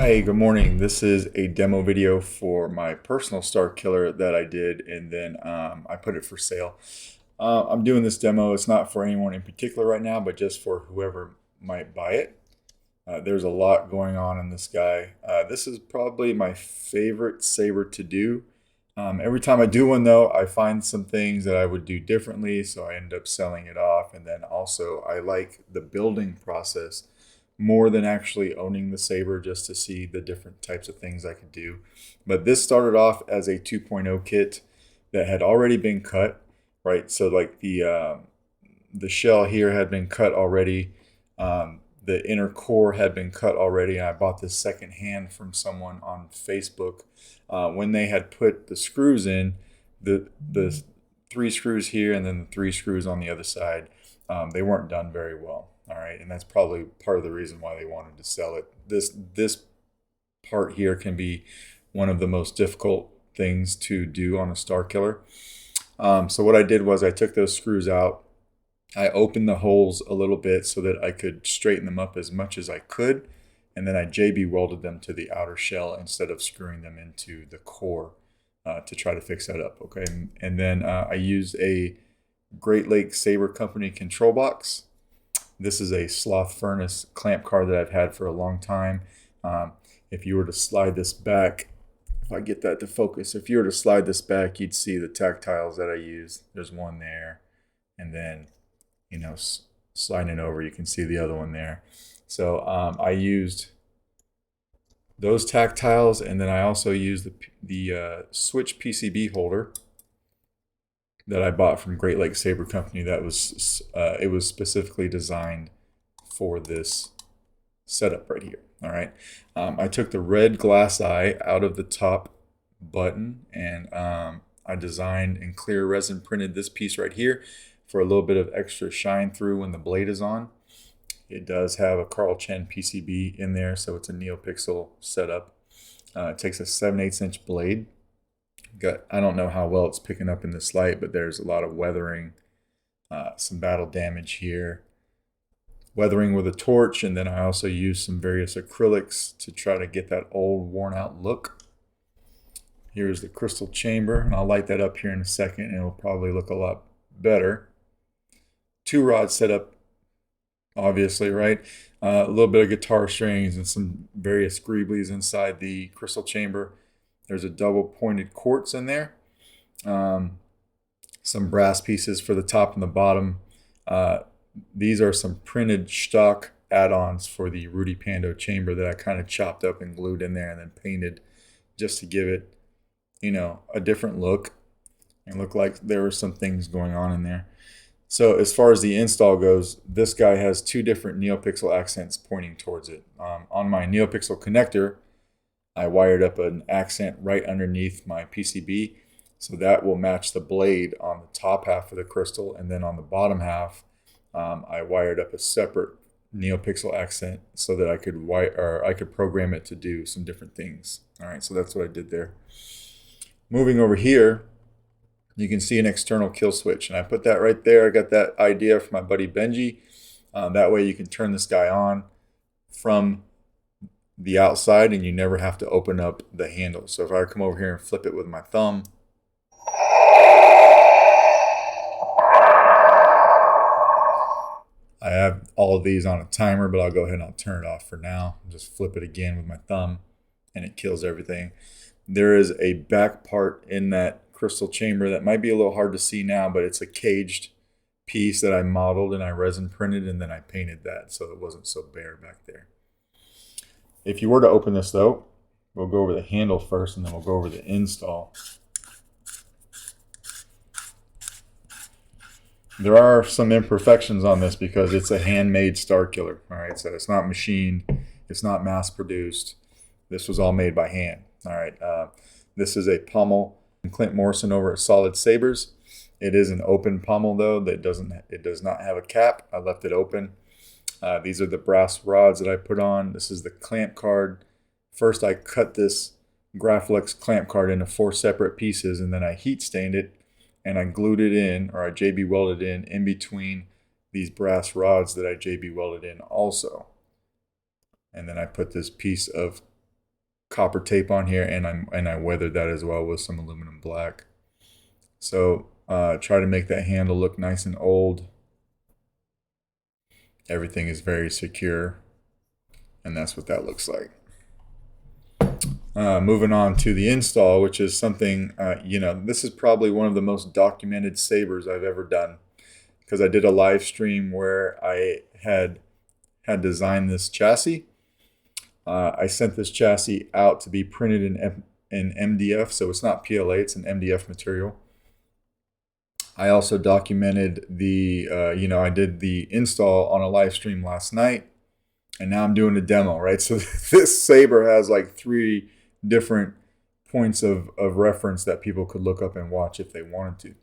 Hi, good morning. This is a demo video for my personal Starkiller that I did, and then I put it for sale. I'm doing this demo. It's not for anyone in particular right now, but just for whoever might buy it. There's a lot going on in this guy. This is probably my favorite saber to do. Every time I do one, though, I find some things that I would do differently, so I end up selling it off. And then also, I like the building process more than actually owning the saber, just to see the different types of things I could do. But this started off as a 2.0 kit that had already been cut, right? So like the shell here had been cut already. The inner core had been cut already, and I bought this second hand from someone on Facebook. When they had put the screws in, the three screws here and then the three screws on the other side, they weren't done very well. All right, and that's probably part of the reason why they wanted to sell it. This part here can be one of the most difficult things to do on a Starkiller. So what I did was I took those screws out. I opened the holes a little bit so that I could straighten them up as much as I could, and then I JB welded them to the outer shell instead of screwing them into the core to try to fix that up. Okay, and then I used a Great Lakes Saber Company control box. This is a sloth furnace clamp car that I've had for a long time. If you were to slide this back, if I get that to focus, if you were to slide this back, you'd see the tactiles that I use. There's one there, and then, you know, sliding it over, you can see the other one there. So I used those tactiles, and then I also used the switch PCB holder that I bought from Great Lakes Saber Company. That was it was specifically designed for this setup right here. All right, I took the red glass eye out of the top button, and I designed and clear resin printed this piece right here for a little bit of extra shine through when the blade is on. It does have a Carl Chen PCB in there, so it's a NeoPixel setup. It takes a 7/8" blade. I don't know how well it's picking up in this light, but there's a lot of weathering, some battle damage here. Weathering with a torch, and then I also used some various acrylics to try to get that old worn out look. Here's the crystal chamber, and I'll light that up here in a second, and it'll probably look a lot better. Two rod setup, obviously, right? A little bit of guitar strings and some various greeblies inside the crystal chamber. There's a double pointed quartz in there. Some brass pieces for the top and the bottom. These are some printed stock add-ons for the Rudy Pando chamber that I kind of chopped up and glued in there and then painted just to give it, you know, a different look and look like there were some things going on in there. So as far as the install goes, this guy has two different NeoPixel accents pointing towards it. On my NeoPixel connector, I wired up an accent right underneath my PCB, so that will match the blade on the top half of the crystal, and then on the bottom half, I wired up a separate NeoPixel accent so that I could program it to do some different things. All right, so that's what I did there. Moving over here, you can see an external kill switch, and I put that right there. I got that idea from my buddy Benji. That way you can turn this guy on from the outside and you never have to open up the handle. So if I come over here and flip it with my thumb, I have all of these on a timer, but I'll go ahead and I'll turn it off for now. Just flip it again with my thumb and it kills everything. There is a back part in that crystal chamber that might be a little hard to see now, but it's a caged piece that I modeled and I resin printed, and then I painted that so it wasn't so bare back there. If you were to open this though, we'll go over the handle first and then we'll go over the install. There are some imperfections on this because it's a handmade Starkiller. All right, so it's not machined, it's not mass produced. This was all made by hand. All right, this is a pommel from Clint Morrison over at Solid Sabers. It is an open pommel though that does not have a cap. I left it open. These are the brass rods that I put on. This is the clamp card. First, I cut this Graflex clamp card into 4 separate pieces, and then I heat stained it, and I glued it in, or I JB welded in between these brass rods that I JB welded in also. And then I put this piece of copper tape on here, and I weathered that as well with some aluminum black. So try to make that handle look nice and old. Everything is very secure, and that's what that looks like. Moving on to the install, which is something, this is probably one of the most documented sabers I've ever done, because I did a live stream where I had designed this chassis. I sent this chassis out to be printed in MDF, so it's not PLA, it's an MDF material. I also documented the, I did the install on a live stream last night, and now I'm doing a demo, right? So this saber has like 3 different points of reference that people could look up and watch if they wanted to.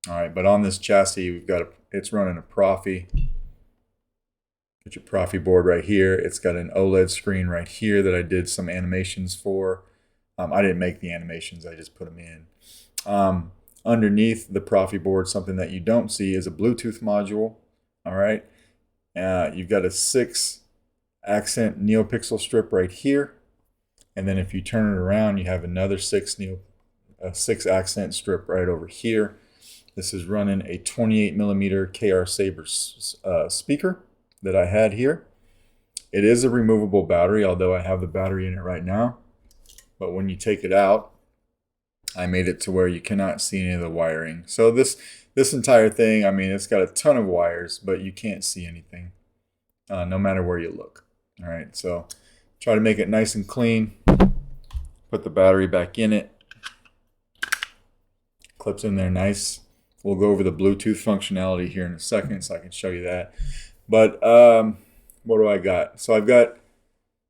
All right, but on this chassis, it's running a proffie. Get your proffie board right here. It's got an OLED screen right here that I did some animations for. I didn't make the animations, I just put them in. Underneath the proffie board, something that you don't see is a Bluetooth module. All right, you've got a 6 accent NeoPixel strip right here, and then if you turn it around, you have another 6 accent strip right over here. This is running a 28mm KR Saber speaker that I had here. It is a removable battery, although I have the battery in it right now. But when you take it out, I made it to where you cannot see any of the wiring. So this entire thing, I mean, it's got a ton of wires, but you can't see anything, no matter where you look. All right, so try to make it nice and clean. Put the battery back in it. Clips in there nice. We'll go over the Bluetooth functionality here in a second, so I can show you that. But what do I got? So I've got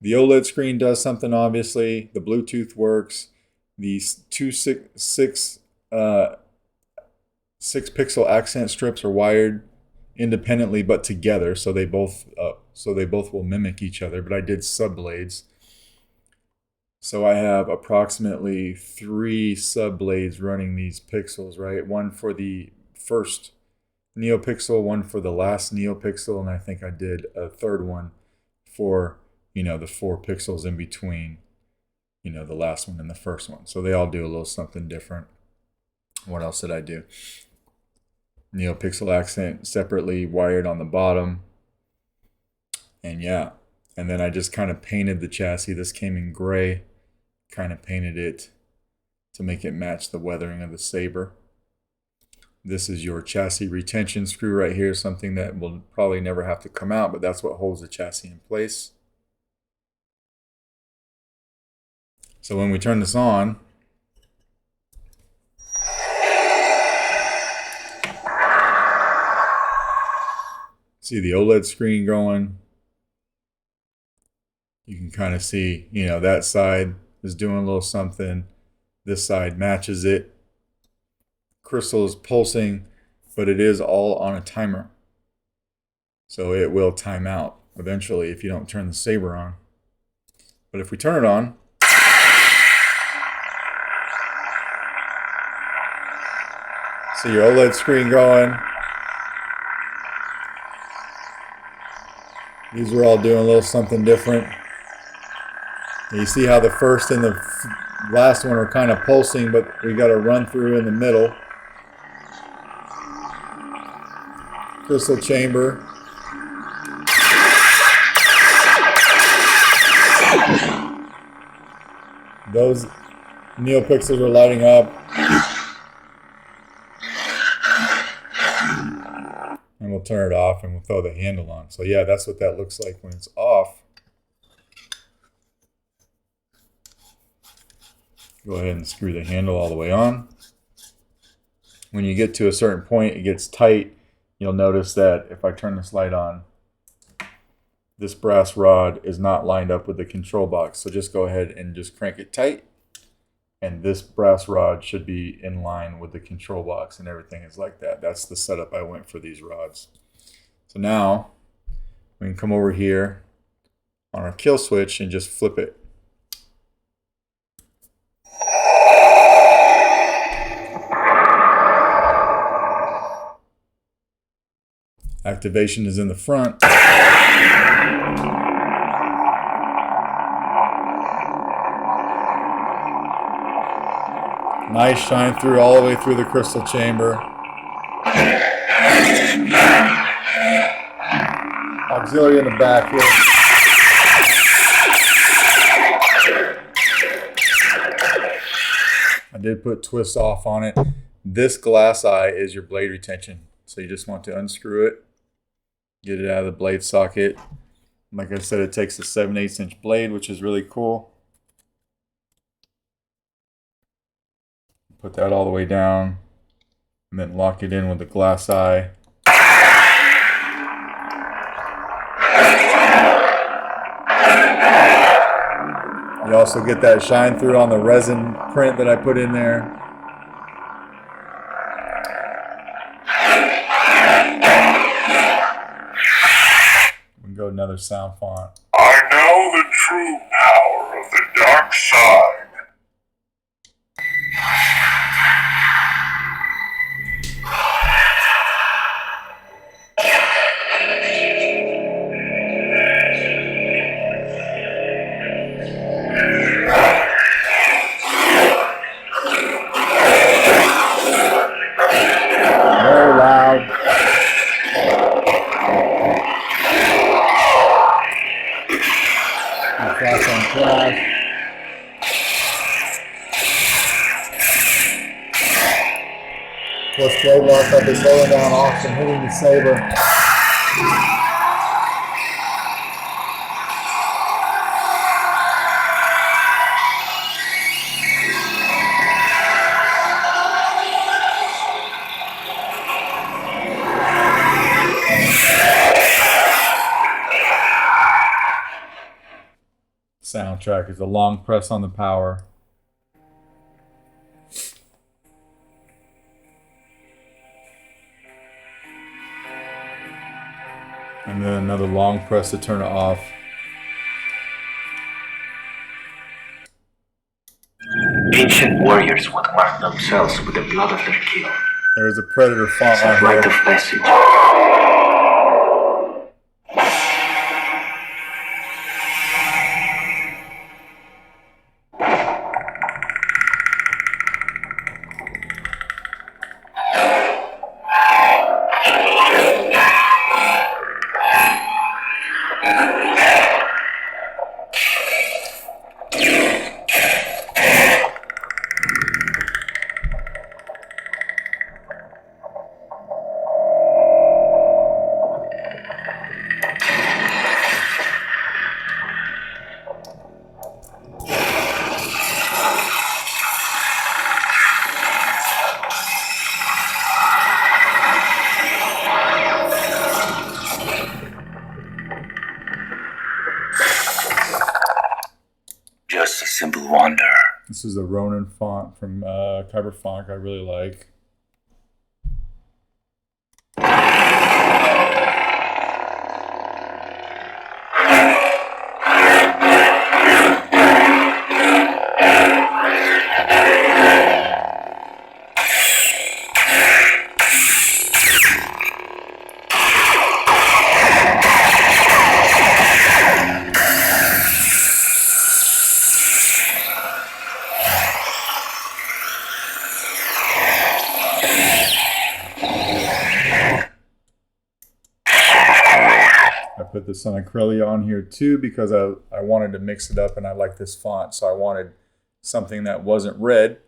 the OLED screen does something, obviously. The Bluetooth works. These 2 6 pixel accent strips are wired independently but together, so they both will mimic each other. But I did sub blades, so I have approximately 3 sub blades running these pixels. Right, one for the first NeoPixel, one for the last NeoPixel, and I think I did a third one for the 4 pixels in between. The last one and the first one. So they all do a little something different. What else did I do? NeoPixel accent separately wired on the bottom. And yeah, and then I just kind of painted the chassis. This came in gray. Kind of painted it to make it match the weathering of the saber. This is your chassis retention screw right here, something that will probably never have to come out, but that's what holds the chassis in place. So when we turn this on, see the OLED screen going. You can kind of see, that side is doing a little something. This side matches it. Crystal is pulsing, but it is all on a timer. So it will time out eventually if you don't turn the saber on. But if we turn it on, see your OLED screen going. These are all doing a little something different. You see how the first and the last one are kind of pulsing, but we got a run through in the middle. Crystal chamber. Those NeoPixels are lighting up. And we'll turn it off and we'll throw the handle on. So yeah, that's what that looks like when it's off. Go ahead and screw the handle all the way on. When you get to a certain point, it gets tight. You'll notice that if I turn this light on, this brass rod is not lined up with the control box. So just go ahead and just crank it tight. And this brass rod should be in line with the control box, and everything is like that. That's the setup I went for these rods. So now we can come over here on our kill switch and just flip it. Activation is in the front. Nice shine through all the way through the crystal chamber. Auxiliary in the back here. I did put twist off on it. This glass eye is your blade retention. So you just want to unscrew it, get it out of the blade socket. Like I said, it takes a 7/8 inch blade, which is really cool. Put that all the way down and then lock it in with the glass eye. You also get that shine through on the resin print that I put in there. We can go another sound font. I know the true power of the dark side. Very loud. Flash on flash. Plus blade lock up is slowing down off and hitting the saber. Soundtrack is a long press on the power. And then another long press to turn it off. Ancient warriors would mark themselves with the blood of their kin. There's a Predator font It's a on rite here. of passage. Just a simple wonder. This is a Ronin font from Kyber Font I really like. I put this on Acrylia on here too because I wanted to mix it up and I like this font, so I wanted something that wasn't red.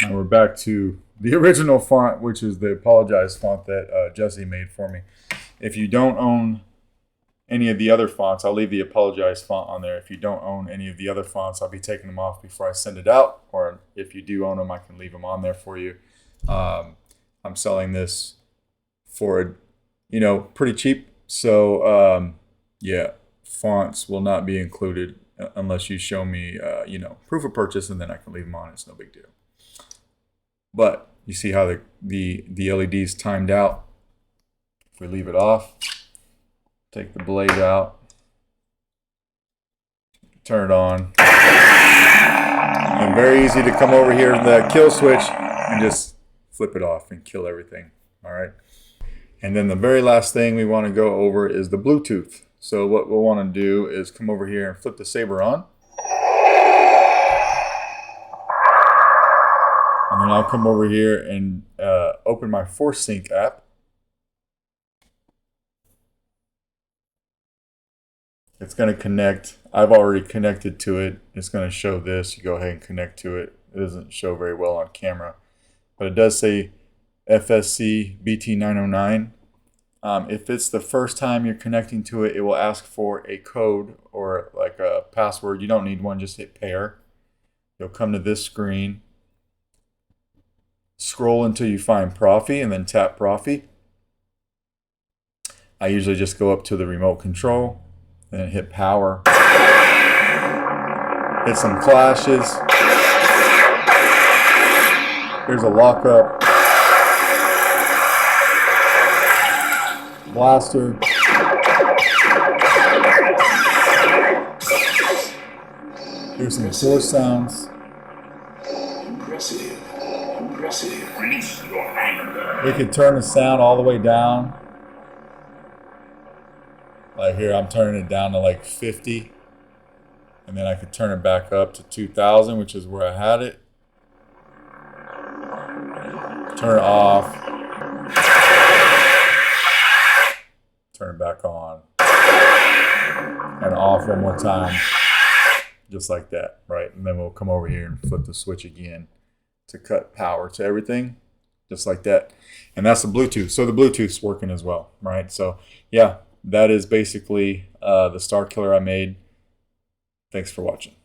Now we're back to the original font, which is the Apologize font that Jesse made for me. If you don't own any of the other fonts, I'll leave the Apologize font on there. If you don't own any of the other fonts, I'll be taking them off before I send it out. Or if you do own them, I can leave them on there for you. I'm selling this for, pretty cheap. So, yeah, fonts will not be included unless you show me, proof of purchase, and then I can leave them on. It's no big deal. But you see how the LED's timed out. If we leave it off, take the blade out, turn it on, and very easy to come over here to the kill switch and just flip it off and kill everything. All right. And then the very last thing we want to go over is the Bluetooth. So what we'll want to do is come over here and flip the saber on. And then I'll come over here and open my Force Sync app. It's going to connect. I've already connected to it. It's going to show this. You go ahead and connect to it. It doesn't show very well on camera, but it does say FSC BT909. If it's the first time you're connecting to it, it will ask for a code or like a password. You don't need one, just hit pair. You'll come to this screen. Scroll until you find proffie and then tap proffie. I usually just go up to the remote control and hit power. Hit some clashes. Here's a lockup. Blaster. Here's some force sounds. Impressive. Impressive. Release your anger. We can turn the sound all the way down. Like here, I'm turning it down to like 50. And then I could turn it back up to 2000, which is where I had it. Turn it off. Turn it back on. And off one more time. Just like that, right? And then we'll come over here and flip the switch again to cut power to everything. Just like that. And that's the Bluetooth. So the Bluetooth's working as well, right? So yeah, that is basically the Starkiller I made. Thanks for watching.